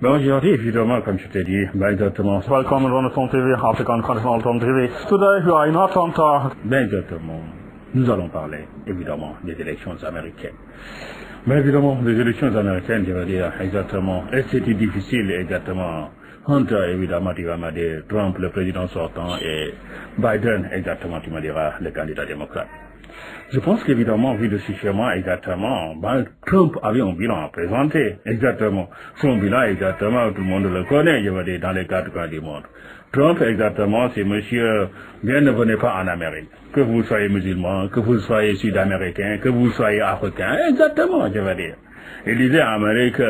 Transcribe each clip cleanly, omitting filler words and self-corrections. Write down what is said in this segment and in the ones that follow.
Ben aujourd'hui, évidemment, comme je t'ai dit, ben exactement. Welcome on the Phone TV, African Continental Phone TV. Today, we are in Atlanta. Ben exactement. Nous allons parler, évidemment, des élections américaines. Mais évidemment, les élections américaines, je veux dire, exactement, et c'était difficile, exactement, entre, évidemment, tu vas me dire, Trump, le président sortant, et Biden, exactement, tu me diras, le candidat démocrate. Je pense qu'évidemment, vu le schéma, exactement, ben, Trump avait un bilan à présenter, exactement. Son bilan, exactement, tout le monde le connaît, je veux dire, dans les 4 coins du monde. Trump, exactement, c'est monsieur, bien ne venez pas en Amérique. Que vous soyez musulman, que vous soyez sud-américain, que vous soyez africain, exactement, je veux dire. Il disait Amérique,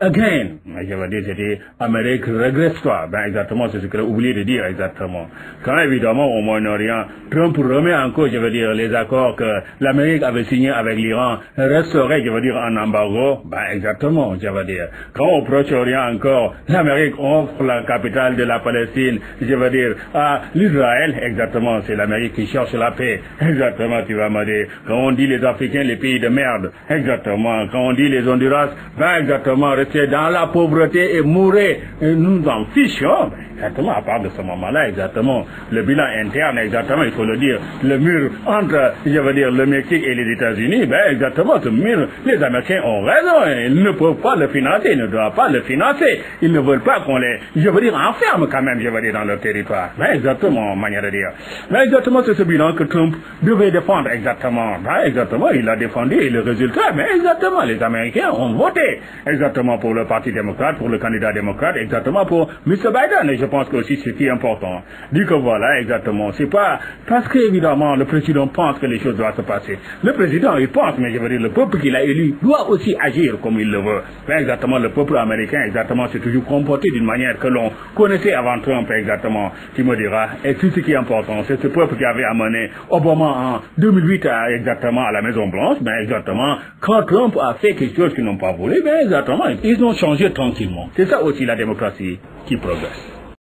again, je veux dire, c'était Amérique, regresse-toi. Ben, exactement, c'est ce qu'il a oublié de dire, exactement. Quand, évidemment, au Moyen-Orient, Trump remet en cause, je veux dire, les accords que l'Amérique avait signés avec l'Iran, resterait, je veux dire, en embargo, ben, exactement, je veux dire. Quand au Proche-Orient encore, l'Amérique offre la capitale de la Palestine, je veux dire, à l'Israël, exactement, c'est l'Amérique qui cherche la paix, exactement, tu vas me dire. Quand on dit les Africains, les pays de merde, exactement. Quand on dit les Honduras, ben, exactement, rester dans la pauvreté et mourir, et nous en fichons, exactement, à part de ce moment-là, exactement, le bilan interne, exactement, il faut le dire, le mur entre, je veux dire, le Mexique et les États-Unis, ben, exactement, ce mur, les Américains ont raison, ils ne peuvent pas le financer, ils ne doivent pas le financer, ils ne veulent pas qu'on les, je veux dire, enferme quand même, je veux dire, dans leur territoire, ben, exactement, manière de dire, ben, exactement, c'est ce bilan que Trump devait défendre, exactement, ben, exactement, il a défendu, et le résultat, ben, exactement, les Américains ont voté, exactement, pour le Parti démocrate, pour le candidat démocrate, exactement, pour M. Biden, et je pense que aussi ce qui est important, dit que voilà, exactement, c'est pas parce que évidemment le président pense que les choses doivent se passer. Le président, il pense, mais je veux dire, le peuple qu'il a élu doit aussi agir comme il le veut. Ben, exactement, le peuple américain, exactement, s'est toujours comporté d'une manière que l'on connaissait avant Trump, exactement, qui me dira, et tout ce qui est important, c'est ce peuple qui avait amené Obama en 2008 exactement à la Maison Blanche, ben, exactement, quand Trump a fait quelque chose qu'ils n'ont pas voulu, ben, exactement, ils ont changé tranquillement. C'est ça aussi la démocratie qui progresse.